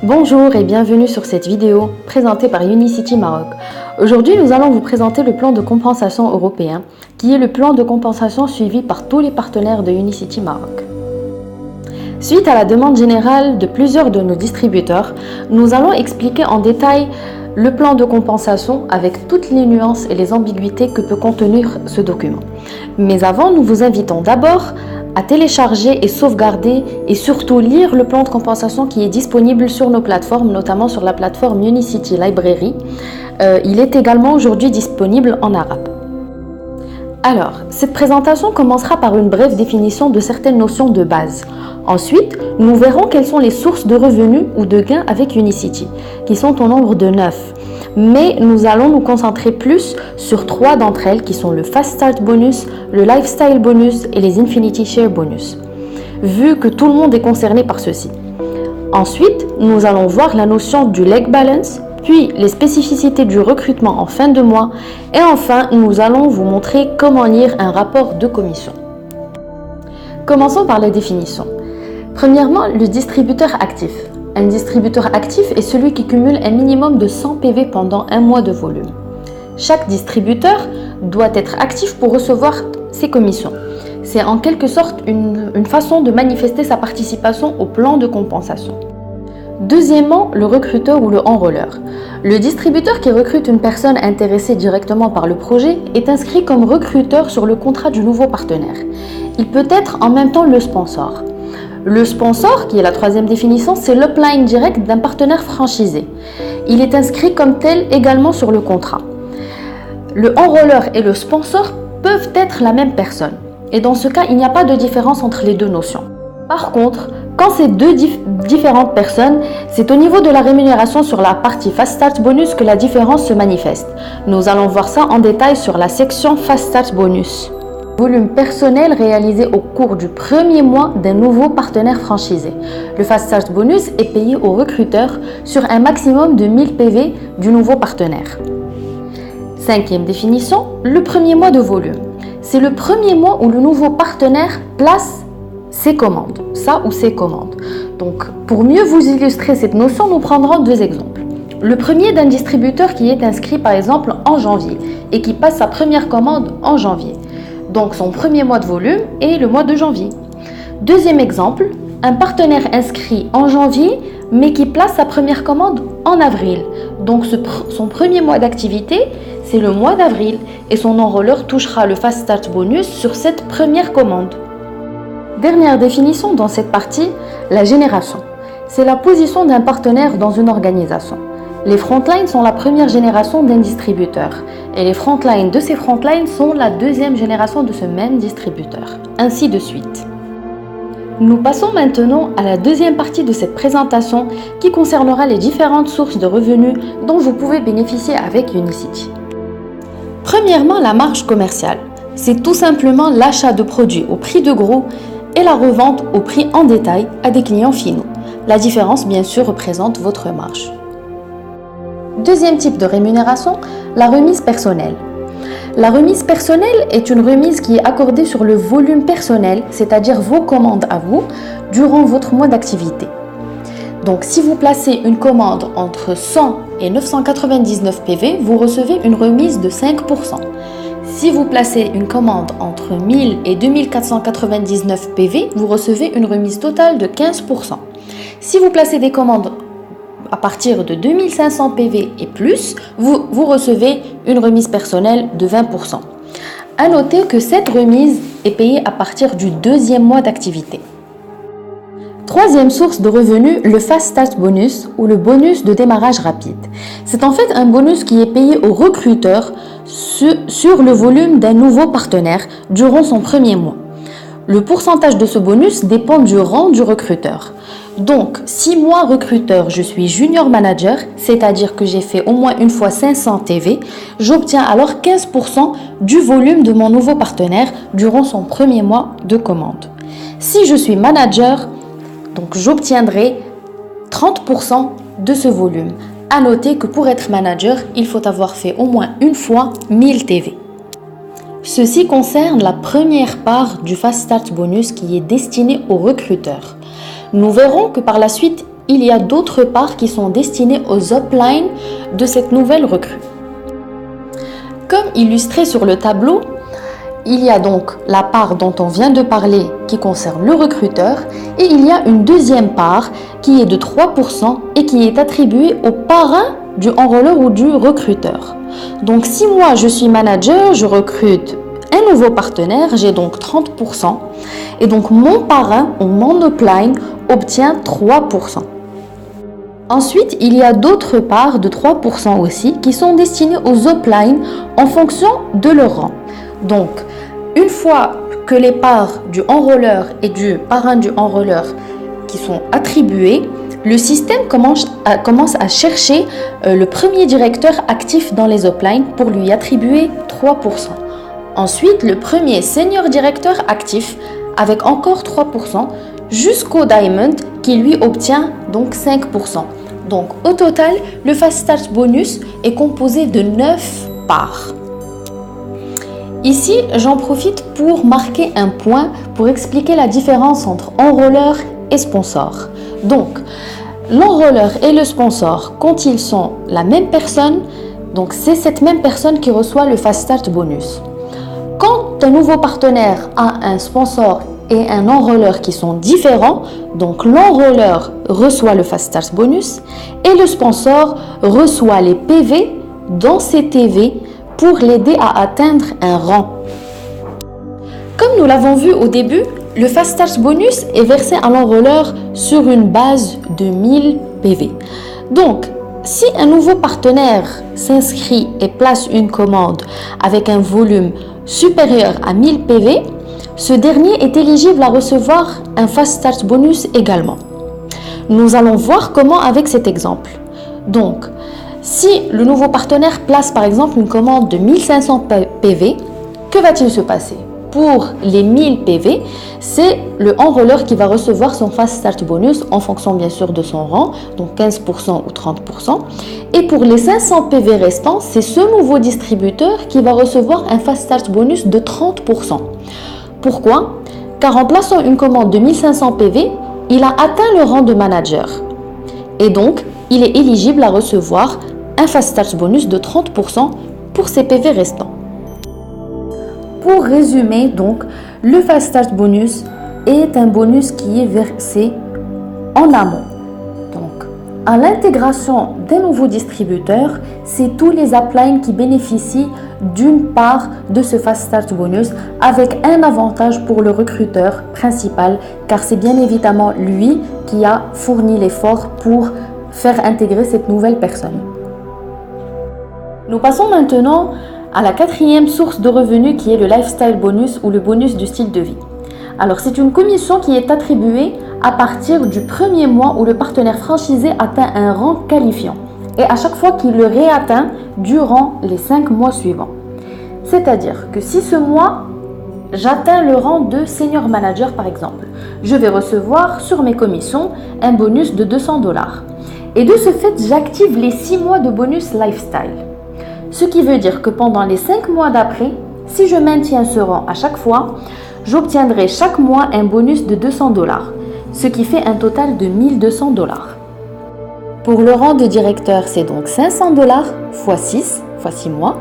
Bonjour et bienvenue sur cette vidéo présentée par Unicity Maroc. Aujourd'hui, nous allons vous présenter le plan de compensation européen, qui est le plan de compensation suivi par tous les partenaires de Unicity Maroc. Suite à la demande générale de plusieurs de nos distributeurs, nous allons expliquer en détail le plan de compensation avec toutes les nuances et les ambiguïtés que peut contenir ce document. Mais avant, nous vous invitons d'abord à télécharger et sauvegarder et surtout lire le plan de compensation qui est disponible sur nos plateformes, notamment sur la plateforme Unicity Library. Il est également aujourd'hui disponible en arabe. Alors, cette présentation commencera par une brève définition de certaines notions de base. Ensuite, nous verrons quelles sont les sources de revenus ou de gains avec Unicity, qui sont au nombre de 9. Mais nous allons nous concentrer plus sur 3 d'entre elles qui sont le Fast Start Bonus, le Lifestyle Bonus et les Infinity Share Bonus, vu que tout le monde est concerné par ceci. Ensuite, nous allons voir la notion du Leg Balance, puis les spécificités du recrutement en fin de mois et enfin, nous allons vous montrer comment lire un rapport de commission. Commençons par les définitions. Premièrement, le distributeur actif. Un distributeur actif est celui qui cumule un minimum de 100 PV pendant un mois de volume. Chaque distributeur doit être actif pour recevoir ses commissions. C'est en quelque sorte une façon de manifester sa participation au plan de compensation. Deuxièmement, le recruteur ou le enrôleur. Le distributeur qui recrute une personne intéressée directement par le projet est inscrit comme recruteur sur le contrat du nouveau partenaire. Il peut être en même temps le sponsor. Le sponsor, qui est la troisième définition, c'est l'upline direct d'un partenaire franchisé. Il est inscrit comme tel également sur le contrat. Le enrôleur et le sponsor peuvent être la même personne. Et dans ce cas, il n'y a pas de différence entre les deux notions. Par contre, quand c'est deux différentes personnes, c'est au niveau de la rémunération sur la partie Fast Start Bonus que la différence se manifeste. Nous allons voir ça en détail sur la section Fast Start Bonus. Volume personnel réalisé au cours du premier mois d'un nouveau partenaire franchisé. Le Fast Start Bonus est payé au recruteur sur un maximum de 1000 PV du nouveau partenaire. Cinquième définition, le premier mois de volume. C'est le premier mois où le nouveau partenaire place ses commandes, sa ou ses commandes. Donc, pour mieux vous illustrer cette notion, nous prendrons 2 exemples. Le premier d'un distributeur qui est inscrit par exemple en janvier et qui passe sa première commande en janvier. Donc son premier mois de volume est le mois de janvier. Deuxième exemple, un partenaire inscrit en janvier mais qui place sa première commande en avril. Donc son premier mois d'activité, c'est le mois d'avril et son enrôleur touchera le Fast Start Bonus sur cette première commande. Dernière définition dans cette partie, la génération. C'est la position d'un partenaire dans une organisation. Les frontlines sont la première génération d'un distributeur et les frontlines de ces frontlines sont la deuxième génération de ce même distributeur, ainsi de suite. Nous passons maintenant à la deuxième partie de cette présentation qui concernera les différentes sources de revenus dont vous pouvez bénéficier avec Unicity. Premièrement, la marge commerciale. C'est tout simplement l'achat de produits au prix de gros et la revente au prix en détail à des clients finaux. La différence, bien sûr, représente votre marge. Deuxième type de rémunération, la remise personnelle. La remise personnelle est une remise qui est accordée sur le volume personnel, c'est-à-dire vos commandes à vous, durant votre mois d'activité. Donc, si vous placez une commande entre 100 et 999 PV, vous recevez une remise de 5%. Si vous placez une commande entre 1000 et 2499 PV, vous recevez une remise totale de 15%. Si vous placez des commandes à partir de 2500 PV et plus, vous recevez une remise personnelle de 20%. À noter que cette remise est payée à partir du 2e mois d'activité. Troisième source de revenus, le Fast Start Bonus ou le bonus de démarrage rapide. C'est en fait un bonus qui est payé au recruteur sur le volume d'un nouveau partenaire durant son premier mois. Le pourcentage de ce bonus dépend du rang du recruteur. Donc, si moi, recruteur, je suis junior manager, c'est-à-dire que j'ai fait au moins une fois 500 TV, j'obtiens alors 15% du volume de mon nouveau partenaire durant son premier mois de commande. Si je suis manager, donc j'obtiendrai 30% de ce volume. À noter que pour être manager, il faut avoir fait au moins une fois 1000 TV. Ceci concerne la première part du Fast Start Bonus qui est destiné aux recruteurs. Nous verrons que par la suite, il y a d'autres parts qui sont destinées aux uplines de cette nouvelle recrue. Comme illustré sur le tableau, il y a donc la part dont on vient de parler qui concerne le recruteur et il y a une deuxième part qui est de 3% et qui est attribuée au parrain du enrôleur ou du recruteur. Donc si moi je suis manager, je recrute un nouveau partenaire, j'ai donc 30% et donc mon parrain ou mon upline obtient 3%. Ensuite, il y a d'autres parts de 3% aussi qui sont destinées aux uplines en fonction de leur rang. Donc, une fois que les parts du enrôleur et du parrain du enrôleur qui sont attribuées, le système commence à chercher le premier directeur actif dans les uplines pour lui attribuer 3%. Ensuite, le premier senior directeur actif avec encore 3% jusqu'au diamond qui lui obtient donc 5%. Donc au total, le Fast Start Bonus est composé de 9 parts. Ici, j'en profite pour marquer un point pour expliquer la différence entre enrôleur et sponsor. Donc, l'enrôleur et le sponsor, quand ils sont la même personne, donc c'est cette même personne qui reçoit le Fast Start Bonus. Quand un nouveau partenaire a un sponsor et un enrôleur qui sont différents, donc l'enrôleur reçoit le Fast Start Bonus et le sponsor reçoit les PV dans ces TV pour l'aider à atteindre un rang. Comme nous l'avons vu au début, le Fast Start Bonus est versé à l'enrôleur sur une base de 1000 PV. Donc, si un nouveau partenaire s'inscrit et place une commande avec un volume supérieur à 1000 PV, ce dernier est éligible à recevoir un Fast Start Bonus également. Nous allons voir comment avec cet exemple. Donc, si le nouveau partenaire place par exemple une commande de 1500 PV, que va-t-il se passer? Pour les 1000 PV, c'est le enrôleur qui va recevoir son Fast Start Bonus en fonction bien sûr de son rang, donc 15% ou 30%. Et pour les 500 PV restants, c'est ce nouveau distributeur qui va recevoir un Fast Start Bonus de 30%. Pourquoi? Car en plaçant une commande de 1500 PV, il a atteint le rang de manager. Et donc, il est éligible à recevoir un Fast Start Bonus de 30% pour ses PV restants. Pour résumer, donc, le Fast Start Bonus est un bonus qui est versé en amont. Donc, à l'intégration d'un nouveau distributeur, c'est tous les uplines qui bénéficient d'une part de ce Fast Start Bonus avec un avantage pour le recruteur principal car c'est bien évidemment lui qui a fourni l'effort pour faire intégrer cette nouvelle personne. Nous passons maintenant à la quatrième source de revenus qui est le Lifestyle Bonus ou le bonus du style de vie. Alors c'est une commission qui est attribuée à partir du premier mois où le partenaire franchisé atteint un rang qualifiant et à chaque fois qu'il le réatteint durant les 5 mois suivants. C'est-à-dire que si ce mois, j'atteins le rang de senior manager par exemple, je vais recevoir sur mes commissions un bonus de $200. Et de ce fait, j'active les 6 mois de bonus lifestyle. Ce qui veut dire que pendant les 5 mois d'après, si je maintiens ce rang à chaque fois, j'obtiendrai chaque mois un bonus de $200, ce qui fait un total de $1200. Pour le rang de directeur, c'est donc $500 x 6 x 6 mois.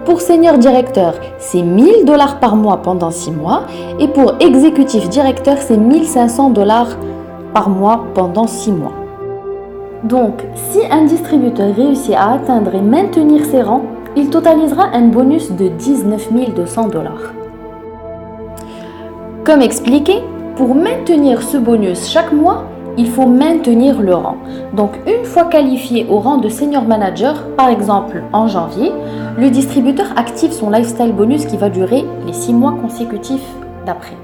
Pour senior directeur, c'est $1000 par mois pendant 6 mois. Et pour exécutif directeur, c'est $1500 par mois pendant 6 mois. Donc, si un distributeur réussit à atteindre et maintenir ses rangs, il totalisera un bonus de $19 200. Comme expliqué, pour maintenir ce bonus chaque mois, il faut maintenir le rang. Donc, une fois qualifié au rang de senior manager, par exemple en janvier, le distributeur active son lifestyle bonus qui va durer les 6 mois consécutifs d'après.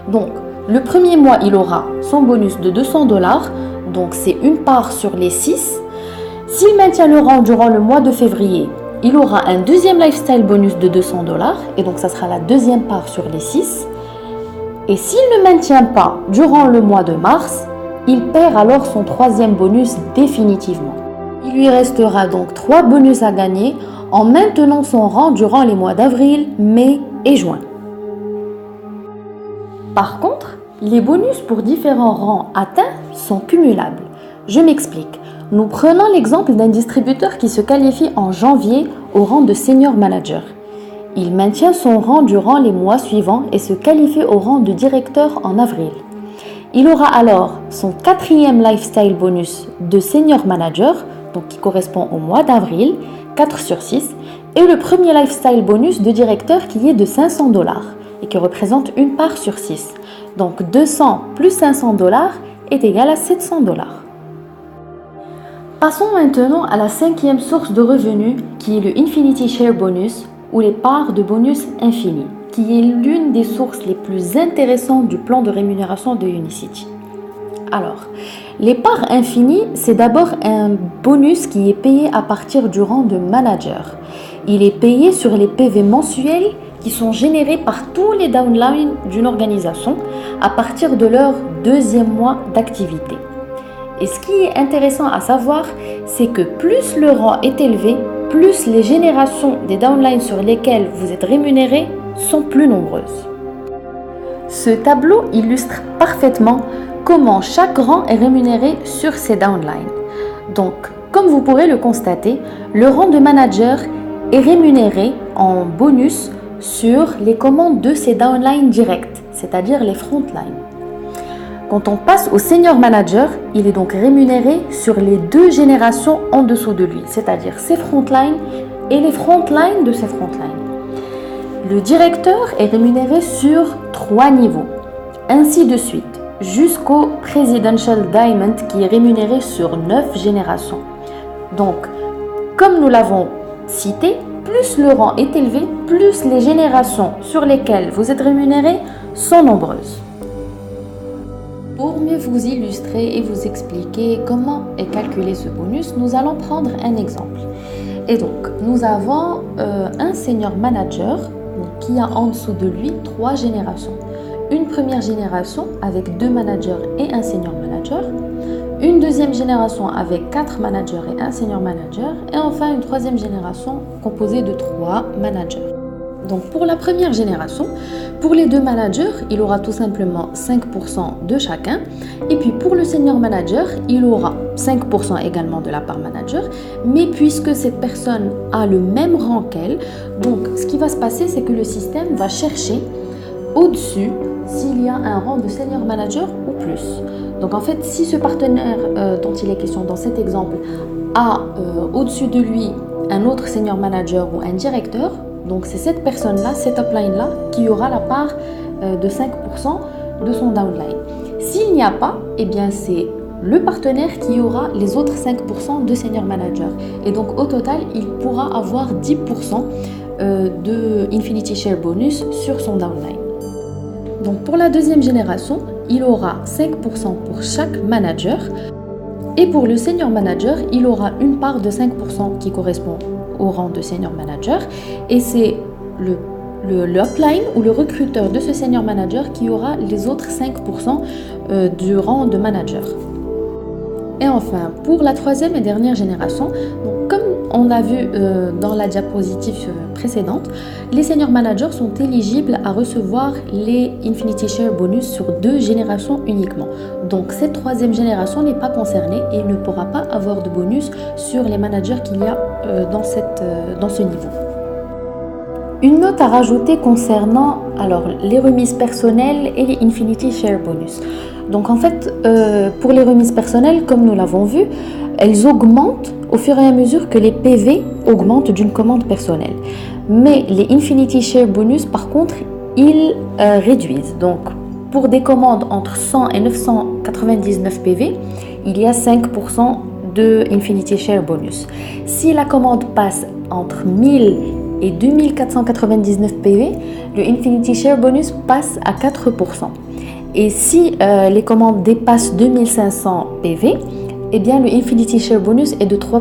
Donc, le premier mois, il aura son bonus de $200, donc c'est une part sur les 6. S'il maintient le rang durant le mois de février, il aura un deuxième lifestyle bonus de $200 et donc ça sera la deuxième part sur les 6. Et s'il ne maintient pas durant le mois de mars, il perd alors son troisième bonus définitivement. Il lui restera donc 3 bonus à gagner en maintenant son rang durant les mois d'avril, mai et juin. Par contre, les bonus pour différents rangs atteints sont cumulables. Je m'explique. Nous prenons l'exemple d'un distributeur qui se qualifie en janvier au rang de senior manager. Il maintient son rang durant les mois suivants et se qualifie au rang de directeur en avril. Il aura alors son 4e lifestyle bonus de senior manager, donc qui correspond au mois d'avril, 4 sur 6, et le premier lifestyle bonus de directeur qui est de $500 et qui représente une part sur 6. Donc 200 plus $500 est égal à $700. Passons maintenant à la 5e source de revenus qui est le Infinity Share Bonus ou les parts de bonus infini, qui est l'une des sources les plus intéressantes du plan de rémunération de Unicity. Alors, les parts infinies, c'est d'abord un bonus qui est payé à partir du rang de manager. Il est payé sur les PV mensuels qui sont générés par tous les downlines d'une organisation à partir de leur 2e mois d'activité. Et ce qui est intéressant à savoir, c'est que plus le rang est élevé, plus les générations des downlines sur lesquelles vous êtes rémunéré sont plus nombreuses. Ce tableau illustre parfaitement comment chaque rang est rémunéré sur ces downlines. Donc, comme vous pourrez le constater, le rang de manager est rémunéré en bonus sur les commandes de ces downlines directes, c'est-à-dire les frontlines. Quand on passe au senior manager, il est donc rémunéré sur les 2 générations en dessous de lui, c'est-à-dire ses frontlines et les frontlines de ses frontlines. Le directeur est rémunéré sur 3 niveaux, ainsi de suite, jusqu'au Presidential Diamond qui est rémunéré sur 9 générations. Donc, comme nous l'avons cité, plus le rang est élevé, plus les générations sur lesquelles vous êtes rémunéré sont nombreuses. Pour mieux vous illustrer et vous expliquer comment est calculé ce bonus, nous allons prendre un exemple. Et donc, nous avons un senior manager qui a en dessous de lui 3 générations. Une première génération avec 2 managers et un senior manager, une deuxième génération avec 4 managers et un senior manager, et enfin une troisième génération composée de 3 managers. Donc pour la première génération, pour les 2 managers, il aura tout simplement 5% de chacun. Et puis pour le senior manager, il aura 5% également de la part manager. Mais puisque cette personne a le même rang qu'elle, donc ce qui va se passer, c'est que le système va chercher au-dessus s'il y a un rang de senior manager ou plus. Donc en fait, si ce partenaire dont il est question dans cet exemple a au-dessus de lui un autre senior manager ou un directeur, donc c'est cette personne-là, cette upline-là, qui aura la part de 5% de son downline. S'il n'y a pas, eh bien c'est le partenaire qui aura les autres 5% de senior manager. Et donc au total, il pourra avoir 10% de Infinity Share Bonus sur son downline. Donc pour la deuxième génération, il aura 5% pour chaque manager. Et pour le senior manager, il aura une part de 5% qui correspond au rang de senior manager. Et c'est l'upline ou le recruteur de ce senior manager qui aura les autres 5% du rang de manager. Et enfin, pour la troisième et dernière génération, donc comme on a vu dans la diapositive précédente, les senior managers sont éligibles à recevoir les Infinity Share Bonus sur 2 générations uniquement. Donc cette troisième génération n'est pas concernée et ne pourra pas avoir de bonus sur les managers qu'il y a dans ce niveau. Une note à rajouter concernant les remises personnelles et les Infinity Share Bonus. Donc en fait, pour les remises personnelles, comme nous l'avons vu, elles augmentent au fur et à mesure que les PV augmentent d'une commande personnelle. Mais les Infinity Share Bonus, par contre, ils réduisent. Donc pour des commandes entre 100 et 999 PV, il y a 5% de Infinity Share Bonus. Si la commande passe entre 1000 et 2499 PV, le Infinity Share Bonus passe à 4%. Et si les commandes dépassent 2500 PV, eh bien le Infinity Share Bonus est de 3%.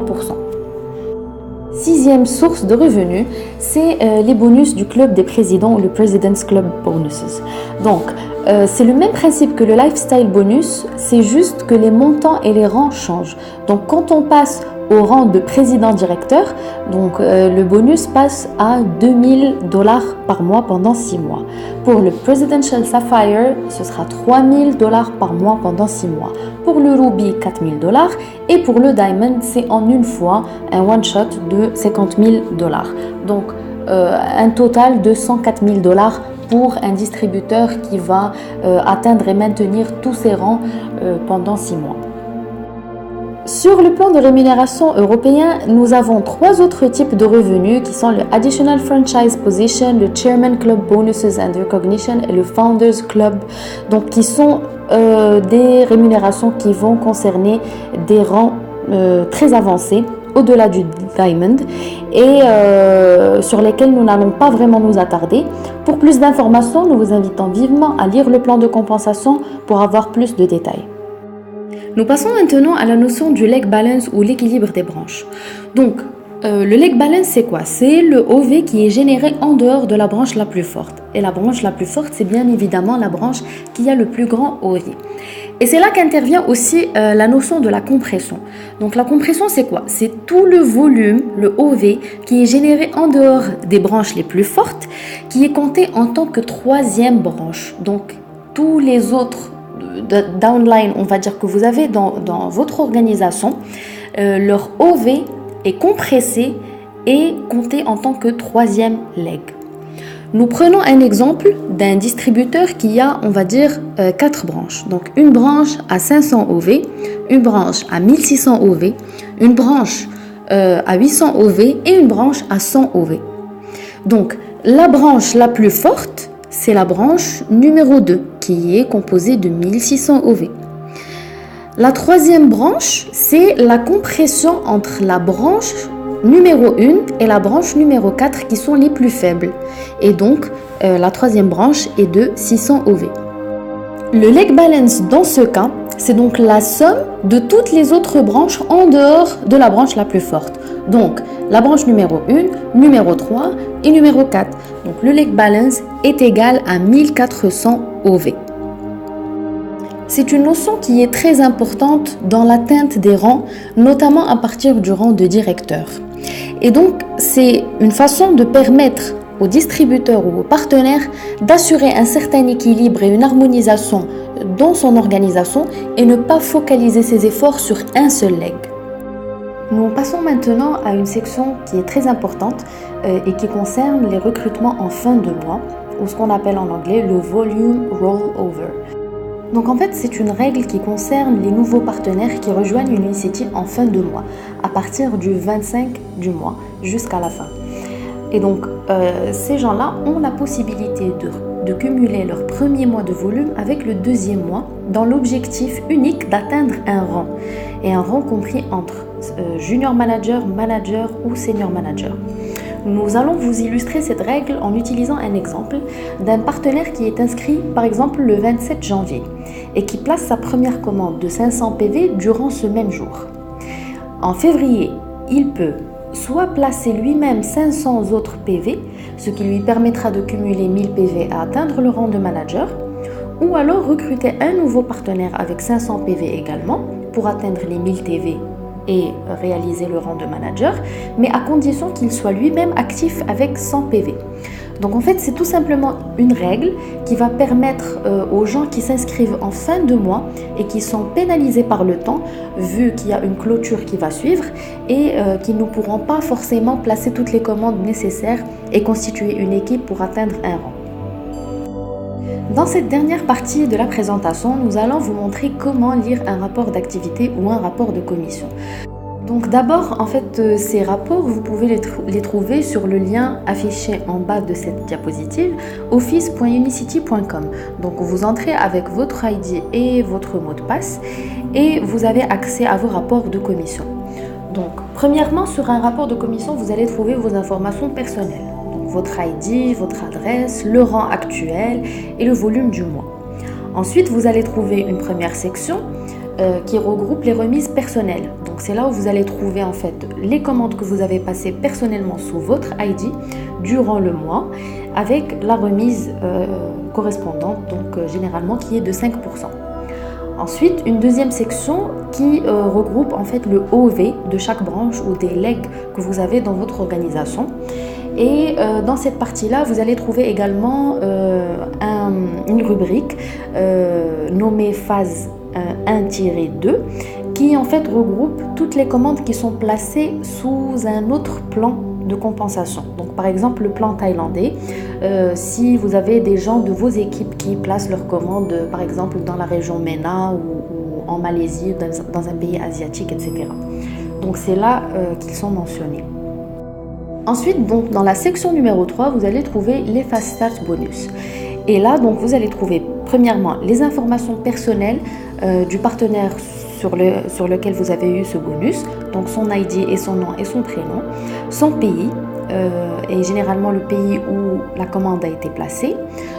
6e source de revenus, c'est les bonus du club des présidents ou le President's Club Bonuses. Donc, c'est le même principe que le lifestyle bonus, c'est juste que les montants et les rangs changent. Donc quand on passe au rang de président-directeur, donc le bonus passe à $2000 par mois pendant 6 mois. Pour le Presidential Sapphire, ce sera $3000 par mois pendant 6 mois. Pour le Ruby, $4000. Et pour le Diamond, c'est en une fois un one-shot de $50 000. Donc un total de $104 000 pour un distributeur qui va atteindre et maintenir tous ses rangs pendant 6 mois. Sur le plan de rémunération européen, nous avons 3 autres types de revenus qui sont le Additional Franchise Position, le Chairman Club Bonuses and Recognition et le Founders Club, donc qui sont des rémunérations qui vont concerner des rangs très avancés au-delà du Diamond et sur lesquels nous n'allons pas vraiment nous attarder. Pour plus d'informations, nous vous invitons vivement à lire le plan de compensation pour avoir plus de détails. Nous passons maintenant à la notion du leg balance ou l'équilibre des branches. Donc, le leg balance, c'est quoi? C'est le OV qui est généré en dehors de la branche la plus forte. Et la branche la plus forte, c'est bien évidemment la branche qui a le plus grand OV. Et c'est là qu'intervient aussi la notion de la compression. Donc la compression, c'est quoi? C'est tout le volume, le OV, qui est généré en dehors des branches les plus fortes, qui est compté en tant que troisième branche. Donc tous les autres downline, on va dire que vous avez dans votre organisation, leur OV est compressé et compté en tant que troisième leg. Nous prenons un exemple d'un distributeur qui a, on va dire, 4 branches. Donc une branche à 500 OV, une branche à 1600 OV, une branche à 800 OV et une branche à 100 OV. Donc la branche la plus forte, c'est la branche numéro 2 qui est composée de 1600 OV. La troisième branche, c'est la compression entre la branche numéro 1 et la branche numéro 4 qui sont les plus faibles. Et donc, la troisième branche est de 600 OV. Le leg balance dans ce cas, c'est donc la somme de toutes les autres branches en dehors de la branche la plus forte. Donc, la branche numéro 1, numéro 3 et numéro 4. Donc, le leg balance est égal à 1400 OV. C'est une notion qui est très importante dans l'atteinte des rangs, notamment à partir du rang de directeur. Et donc, c'est une façon de permettre aux distributeurs ou aux partenaires d'assurer un certain équilibre et une harmonisation dans son organisation et ne pas focaliser ses efforts sur un seul leg. Nous passons maintenant à une section qui est très importante et qui concerne les recrutements en fin de mois, ou ce qu'on appelle en anglais le volume rollover. Donc en fait, c'est une règle qui concerne les nouveaux partenaires qui rejoignent Unicity en fin de mois, à partir du 25 du mois jusqu'à la fin. Et donc, ces gens-là ont la possibilité de cumuler leur premier mois de volume avec le deuxième mois dans l'objectif unique d'atteindre un rang, et un rang compris entre junior manager, manager ou senior manager. Nous allons vous illustrer cette règle en utilisant un exemple d'un partenaire qui est inscrit par exemple le 27 janvier et qui place sa première commande de 500 PV durant ce même jour. En février, il peut soit placer lui-même 500 autres PV, ce qui lui permettra de cumuler 1000 PV à atteindre le rang de manager, ou alors recruter un nouveau partenaire avec 500 PV également pour atteindre les 1000 TV et réaliser le rang de manager, mais à condition qu'il soit lui-même actif avec 100 PV. Donc en fait, c'est tout simplement une règle qui va permettre aux gens qui s'inscrivent en fin de mois et qui sont pénalisés par le temps, vu qu'il y a une clôture qui va suivre et qui ne pourront pas forcément placer toutes les commandes nécessaires et constituer une équipe pour atteindre un rang. Dans cette dernière partie de la présentation, nous allons vous montrer comment lire un rapport d'activité ou un rapport de commission. Donc d'abord, en fait, ces rapports, vous pouvez les trouver sur le lien affiché en bas de cette diapositive, office.unicity.com. Donc vous entrez avec votre ID et votre mot de passe et vous avez accès à vos rapports de commission. Donc premièrement, sur un rapport de commission, vous allez trouver vos informations personnelles. Votre ID, votre adresse, le rang actuel et le volume du mois. Ensuite, vous allez trouver une première section qui regroupe les remises personnelles. Donc c'est là où vous allez trouver en fait les commandes que vous avez passées personnellement sous votre ID durant le mois avec la remise correspondante, donc généralement qui est de 5%. Ensuite, une deuxième section qui regroupe en fait le OV de chaque branche ou des legs que vous avez dans votre organisation. Et dans cette partie-là, vous allez trouver également une rubrique nommée phase 1-2 qui en fait regroupe toutes les commandes qui sont placées sous un autre plan de compensation. Donc par exemple le plan thaïlandais, si vous avez des gens de vos équipes qui placent leurs commandes par exemple dans la région MENA ou en Malaisie, dans un pays asiatique, etc. Donc c'est là qu'ils sont mentionnés. Ensuite, donc, dans la section numéro 3, vous allez trouver les Fast Start bonus. Et là, donc, vous allez trouver premièrement les informations personnelles du partenaire sur lequel vous avez eu ce bonus, donc son ID et son nom et son prénom, son pays, et généralement le pays où la commande a été placée,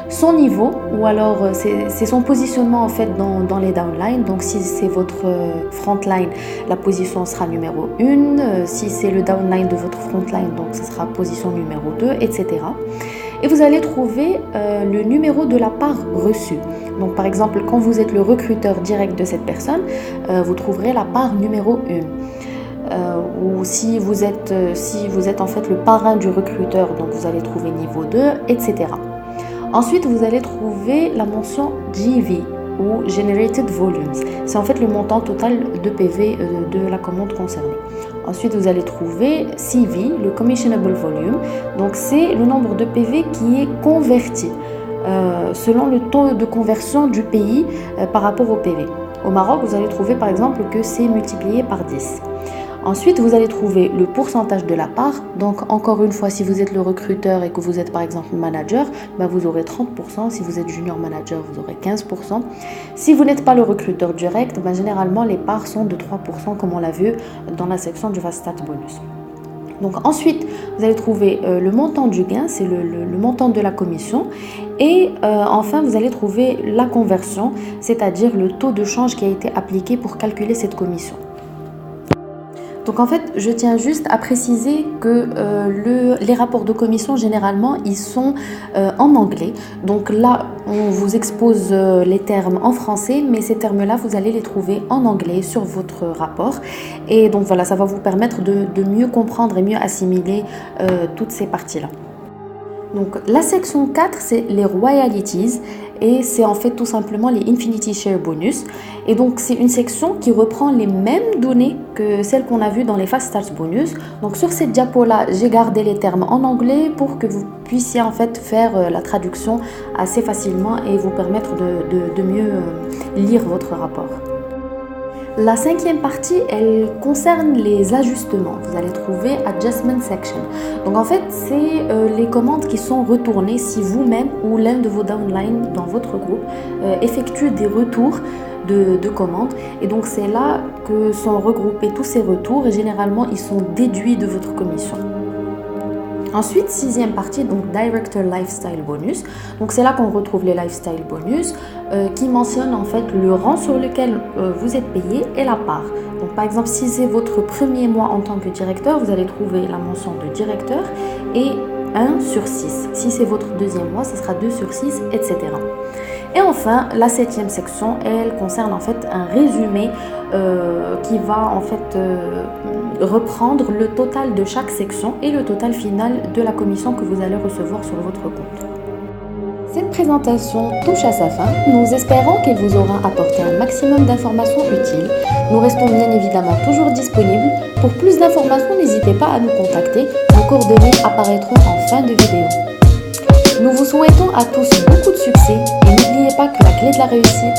son niveau, ou alors c'est son positionnement en fait dans les downlines. Donc si c'est votre frontline, la position sera numéro 1, si c'est le downline de votre frontline, donc ce sera position numéro 2, etc. Et vous allez trouver le numéro de la part reçue. Donc par exemple, quand vous êtes le recruteur direct de cette personne, vous trouverez la part numéro 1. Ou si vous êtes en fait le parrain du recruteur, donc vous allez trouver niveau 2, etc. Ensuite, vous allez trouver la mention GV ou Generated Volumes. C'est en fait le montant total de PV de la commande concernée. Ensuite, vous allez trouver CV, le Commissionable Volume. Donc, c'est le nombre de PV qui est converti selon le taux de conversion du pays par rapport au PV. Au Maroc, vous allez trouver par exemple que c'est multiplié par 10. Ensuite, vous allez trouver le pourcentage de la part. Donc, encore une fois, si vous êtes le recruteur et que vous êtes par exemple manager, vous aurez 30%. Si vous êtes junior manager, vous aurez 15%. Si vous n'êtes pas le recruteur direct, généralement, les parts sont de 3%, comme on l'a vu dans la section du Fast Start Bonus. Donc, ensuite, vous allez trouver le montant du gain, c'est le montant de la commission. Et enfin, vous allez trouver la conversion, c'est-à-dire le taux de change qui a été appliqué pour calculer cette commission. Donc en fait, je tiens juste à préciser que les rapports de commission, généralement, ils sont en anglais. Donc là, on vous expose les termes en français, mais ces termes-là, vous allez les trouver en anglais sur votre rapport. Et donc voilà, ça va vous permettre de mieux comprendre et mieux assimiler toutes ces parties-là. Donc la section 4, c'est les royalties et c'est en fait tout simplement les Infinity Share Bonus. Et donc c'est une section qui reprend les mêmes données que celles qu'on a vues dans les Fast Start Bonus. Donc sur cette diapo-là, j'ai gardé les termes en anglais pour que vous puissiez en fait faire la traduction assez facilement et vous permettre de mieux lire votre rapport. La cinquième partie, elle concerne les ajustements. Vous allez trouver Adjustment Section. Donc en fait, c'est les commandes qui sont retournées si vous-même ou l'un de vos downlines dans votre groupe effectue des retours de commandes. Et donc c'est là que sont regroupés tous ces retours et généralement ils sont déduits de votre commission. Ensuite, sixième partie, donc Director Lifestyle Bonus. Donc c'est là qu'on retrouve les Lifestyle Bonus qui mentionnent en fait le rang sur lequel vous êtes payé et la part. Donc par exemple, si c'est votre premier mois en tant que directeur, vous allez trouver la mention de directeur et 1/6. Si c'est votre deuxième mois, ce sera 2/6, etc. Et enfin, la septième section, elle concerne en fait un résumé qui va en fait reprendre le total de chaque section et le total final de la commission que vous allez recevoir sur votre compte. Cette présentation touche à sa fin. Nous espérons qu'elle vous aura apporté un maximum d'informations utiles. Nous restons bien évidemment toujours disponibles. Pour plus d'informations, n'hésitez pas à nous contacter. Nos coordonnées apparaîtront en fin de vidéo. Nous vous souhaitons à tous beaucoup de succès et n'oubliez pas que la clé de la réussite,